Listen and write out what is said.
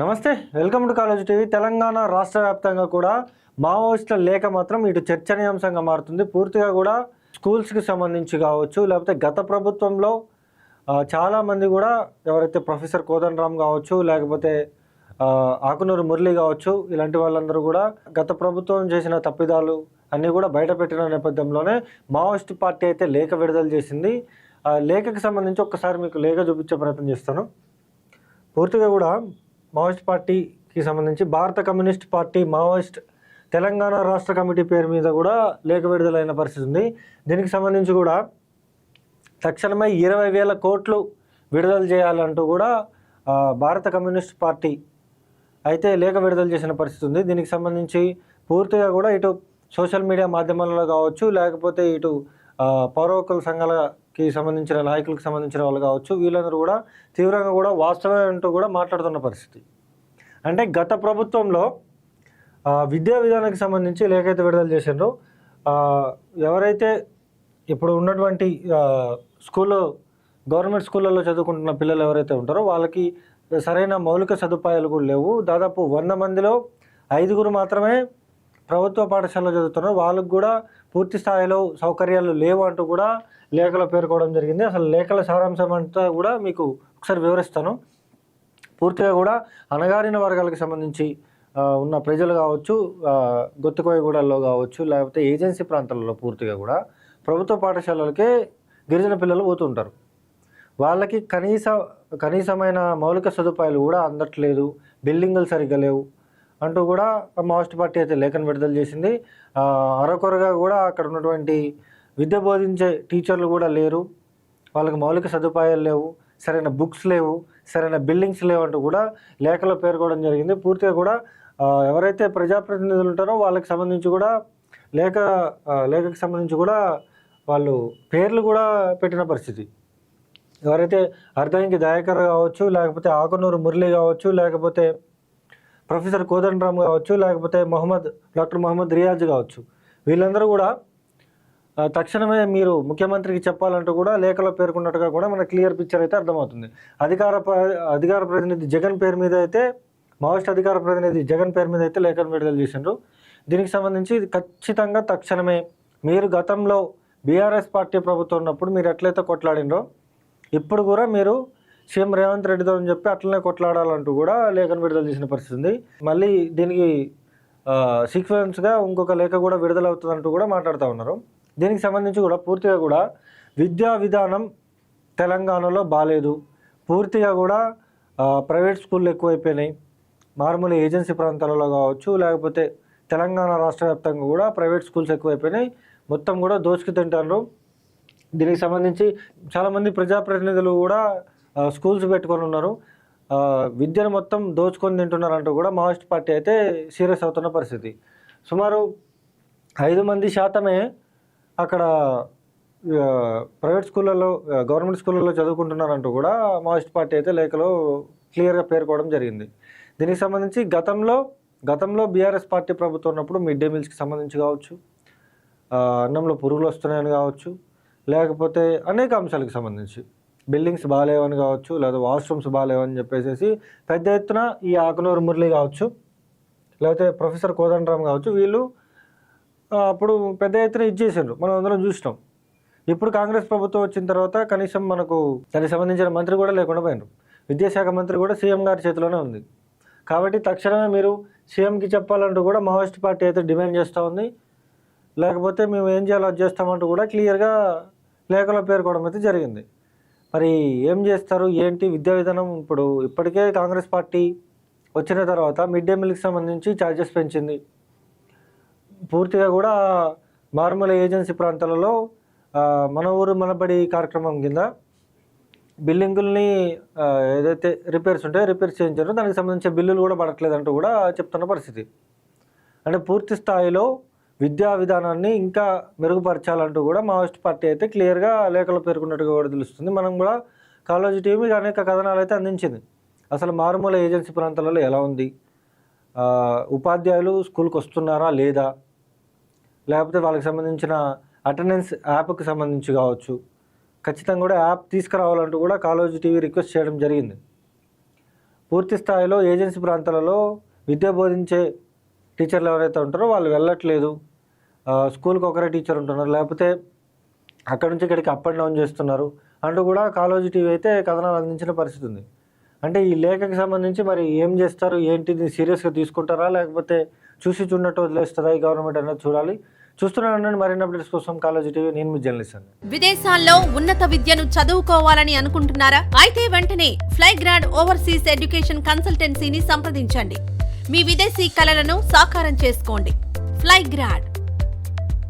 నమస్తే, welcome to college TV. Telangana రాష్ట్ర వ్యాప్తంగా కూడా మావోయిస్టుల లేఖ మాత్రం ఇటు చర్చనీయాంశంగా మారుతుంది. పూర్తిగా కూడా స్కూల్స్కి సంబంధించి కావచ్చు, లేకపోతే గత ప్రభుత్వంలో చాలామంది కూడా ఎవరైతే ప్రొఫెసర్ కోదండరామ్ కావచ్చు, లేకపోతే ఆకునూరు మురళి కావచ్చు, ఇలాంటి వాళ్ళందరూ కూడా గత ప్రభుత్వం చేసిన తప్పిదాలు అన్నీ కూడా బయటపెట్టిన నేపథ్యంలోనే మావోయిస్ట్ పార్టీ అయితే లేఖ విడుదల చేసింది. ఆ లేఖకి సంబంధించి ఒక్కసారి మీకు లేఖ చూపించే ప్రయత్నం చేస్తాను. పూర్తిగా కూడా మావోయిస్ట్ పార్టీకి సంబంధించి భారత కమ్యూనిస్ట్ పార్టీ మావోయిస్ట్ తెలంగాణ రాష్ట్ర కమిటీ పేరు మీద కూడా లేఖ విడుదలైన పరిస్థితి ఉంది. దీనికి సంబంధించి కూడా తక్షణమే 20,000 కోట్లు విడుదల చేయాలంటూ కూడా భారత కమ్యూనిస్ట్ పార్టీ అయితే లేఖ విడుదల చేసిన పరిస్థితి ఉంది. దీనికి సంబంధించి పూర్తిగా కూడా ఇటు సోషల్ మీడియా మాధ్యమాలలో కావచ్చు, లేకపోతే ఇటు పౌర హక్కుల సంఘాలకి సంబంధించిన నాయకులకు సంబంధించిన వాళ్ళు కావచ్చు, వీళ్ళందరూ కూడా తీవ్రంగా కూడా వాస్తవమే అంటూ కూడా మాట్లాడుతున్న పరిస్థితి. అంటే గత ప్రభుత్వంలో విద్యా విధానానికి సంబంధించి లేఖ అయితే విడుదల చేశారో, ఎవరైతే ఇప్పుడు ఉన్నటువంటి గవర్నమెంట్ స్కూళ్ళల్లో చదువుకుంటున్న పిల్లలు ఎవరైతే ఉంటారో వాళ్ళకి సరైన మౌలిక సదుపాయాలు కూడా లేవు. దాదాపు 100 మందిలో 5 మాత్రమే ప్రభుత్వ పాఠశాలలో చదువుతున్నారు. వాళ్ళకు కూడా పూర్తి స్థాయిలో సౌకర్యాలు లేవు అంటూ కూడా లేఖలో పేర్కోవడం జరిగింది. అసలు లేఖల సారాంశం అంతా కూడా మీకు ఒకసారి వివరిస్తాను. పూర్తిగా కూడా అణగారిన వర్గాలకు సంబంధించి ఉన్న ప్రజలు కావచ్చు, గొత్తుకోయగూడల్లో కావచ్చు, లేకపోతే ఏజెన్సీ ప్రాంతాలలో పూర్తిగా కూడా ప్రభుత్వ పాఠశాలలకే గిరిజన పిల్లలు పోతుంటారు. వాళ్ళకి కనీసమైన మౌలిక సదుపాయాలు కూడా అందట్లేదు, బిల్డింగులు సరిగ్గా లేవు అంటూ కూడా మావోయిస్ట్ పార్టీ అయితే లేఖను విడుదల చేసింది. అరకొరగా కూడా అక్కడ ఉన్నటువంటి విద్య బోధించే టీచర్లు కూడా లేరు, వాళ్ళకి మౌలిక సదుపాయాలు లేవు, సరైన బుక్స్ లేవు, సరైన బిల్డింగ్స్ లేవు అంటూ కూడా లేఖలో పేర్కోవడం జరిగింది. పూర్తిగా కూడా ఎవరైతే ప్రజాప్రతినిధులు ఉంటారో వాళ్ళకి సంబంధించి కూడా లేఖకి సంబంధించి కూడా వాళ్ళు పేర్లు కూడా పెట్టిన పరిస్థితి. ఎవరైతే అర్ధంకి దయాకర్ కావచ్చు, లేకపోతే ఆకునూరు మురళి కావచ్చు, లేకపోతే ప్రొఫెసర్ కోదండరామ్ కావచ్చు, లేకపోతే డాక్టర్ మొహమ్మద్ రియాజ్ కావచ్చు, వీళ్ళందరూ కూడా తక్షణమే మీరు ముఖ్యమంత్రికి చెప్పాలంటూ కూడా లేఖలో పేర్కొన్నట్టుగా కూడా మన క్లియర్ పిక్చర్ అయితే అర్థమవుతుంది. అధికార ప్రతినిధి జగన్ పేరు మీద అయితే మావోయిస్ట్ అధికార ప్రతినిధి జగన్ పేరు మీద అయితే లేఖను విడుదల చేసిండ్రు. దీనికి సంబంధించి ఖచ్చితంగా తక్షణమే మీరు గతంలో బీఆర్ఎస్ పార్టీ ప్రభుత్వం ఉన్నప్పుడు మీరు ఎట్లయితే కొట్లాడినరో ఇప్పుడు కూడా మీరు సీఎం రేవంత్ రెడ్డితో అని చెప్పి అట్లనే కొట్లాడాలంటూ కూడా లేఖను విడుదల చేసిన పరిస్థితి ఉంది. మళ్ళీ దీనికి సీక్వెన్స్గా ఇంకొక లేఖ కూడా విడుదలవుతుందంటూ కూడా మాట్లాడుతూ ఉన్నారు. దీనికి సంబంధించి కూడా పూర్తిగా కూడా విద్యా విధానం తెలంగాణలో బాగాలేదు, పూర్తిగా కూడా ప్రైవేట్ స్కూళ్ళు ఎక్కువైపోయినాయి, మారుమూల ఏజెన్సీ ప్రాంతాలలో కావచ్చు, లేకపోతే తెలంగాణ రాష్ట్ర వ్యాప్తంగా కూడా ప్రైవేట్ స్కూల్స్ ఎక్కువైపోయినాయి, మొత్తం కూడా దోచుకు తింటారు. దీనికి సంబంధించి చాలామంది ప్రజాప్రతినిధులు కూడా స్కూల్స్ పెట్టుకొని ఉన్నారు, విద్యను మొత్తం దోచుకొని తింటున్నారంటూ కూడా మావోయిస్ట్ పార్టీ అయితే సీరియస్ అవుతున్న పరిస్థితి. సుమారు 5% అక్కడ ప్రైవేట్ స్కూళ్ళల్లో గవర్నమెంట్ స్కూళ్ళల్లో చదువుకుంటున్నారంటూ కూడా మావోయిస్ట్ పార్టీ అయితే లేఖలో క్లియర్గా పేర్కోవడం జరిగింది. దీనికి సంబంధించి గతంలో బీఆర్ఎస్ పార్టీ ప్రభుత్వం ఉన్నప్పుడు మిడ్ డే మీల్స్కి సంబంధించి కావచ్చు, అన్నంలో పురుగులు వస్తున్నాయని కావచ్చు, లేకపోతే అనేక అంశాలకు సంబంధించి బిల్డింగ్స్ బాగాలేవని కావచ్చు, లేదా వాష్రూమ్స్ బాగాలేవని చెప్పేసి పెద్ద ఎత్తున ఈ ఆకునూరు మురళి కావచ్చు, లేకపోతే ప్రొఫెసర్ కోదండరామ్ కావచ్చు, వీళ్ళు అప్పుడు పెద్ద ఎత్తున ఇచ్చేసారు, మనం అందరం చూసినాం. ఇప్పుడు కాంగ్రెస్ ప్రభుత్వం వచ్చిన తర్వాత కనీసం మనకు దానికి సంబంధించిన మంత్రి కూడా లేకుండా పోయినారు. విద్యాశాఖ మంత్రి కూడా సీఎం గారి చేతిలోనే ఉంది. కాబట్టి తక్షణమే మీరు సీఎంకి చెప్పాలంటూ కూడా మావోయిస్ట్ పార్టీ అయితే డిమాండ్ చేస్తూ ఉంది. లేకపోతే మేము ఏం చేయాలో అది చేస్తామంటూ కూడా క్లియర్గా లేఖలో పేర్కోవడం అయితే జరిగింది. మరి ఏం చేస్తారు ఏంటి విద్యా విధానం? ఇప్పటికే కాంగ్రెస్ పార్టీ వచ్చిన తర్వాత మిడ్ డే మీల్కి సంబంధించి ఛార్జెస్ పెంచింది. పూర్తిగా కూడా మారుమూల ఏజెన్సీ ప్రాంతాలలో మన ఊరు మనబడి కార్యక్రమం కింద బిల్డింగుల్ని ఏదైతే రిపేర్స్ ఉంటాయో రిపేర్స్ చేయించారో దానికి సంబంధించిన బిల్లులు కూడా పడట్లేదంటూ కూడా చెప్తున్న పరిస్థితి. అంటే పూర్తి స్థాయిలో విద్యా విధానాన్ని ఇంకా మెరుగుపరచాలంటూ కూడా మావోయిస్ట్ పార్టీ అయితే క్లియర్గా లేఖలో పేర్కొన్నట్టుగా కూడా తెలుస్తుంది. మనం కూడా కాలేజీ టీవీ అనేక కథనాలు అయితే అందించింది. అసలు మారుమూల ఏజెన్సీ ప్రాంతాలలో ఎలా ఉంది, ఉపాధ్యాయులు స్కూల్కి వస్తున్నారా లేదా, లేకపోతే వాళ్ళకి సంబంధించిన అటెండెన్స్ యాప్కి సంబంధించి కావచ్చు, ఖచ్చితంగా కూడా యాప్ తీసుకురావాలంటూ కూడా కాలేజీ టీవీ రిక్వెస్ట్ చేయడం జరిగింది. పూర్తి స్థాయిలో ఏజెన్సీ ప్రాంతాలలో విద్య బోధించే టీచర్లు ఎవరైతే ఉంటారో వాళ్ళు వెళ్ళట్లేదు. స్కూల్కి ఒకరే టీచర్ ఉంటున్నారు, లేకపోతే అక్కడ నుంచి ఇక్కడికి అప్ అండ్ డౌన్ చేస్తున్నారు అంటూ కూడా కాళోజీ టీవీ అయితే కథనాలు అందించిన పరిస్థితి ఉంది. అంటే ఈ లేఖకి సంబంధించి మరి ఏం చేస్తారు, ఏంటిది, సీరియస్గా తీసుకుంటారా లేకపోతే చూసి చూడనట్టు వదిలేస్తుందా ఈ గవర్నమెంట్ అనేది చూడాలి. చూస్తున్నానండి. మరిన్ని అప్డేట్స్ కోసం కాళోజీ టీవీ, నేను మీ జర్నలిస్ట్ అండి. విదేశాల్లో ఉన్నత విద్యను చదువుకోవాలని అనుకుంటున్నారా? అయితే వెంటనే ఫ్లైగ్రాడ్ ఓవర్సీస్ ఎడ్యుకేషన్ కన్సల్టెన్సీని సంప్రదించండి. మీ విదేశీ కలలను సాకారం చేసుకోండి. ఫ్లైగ్రాడ్.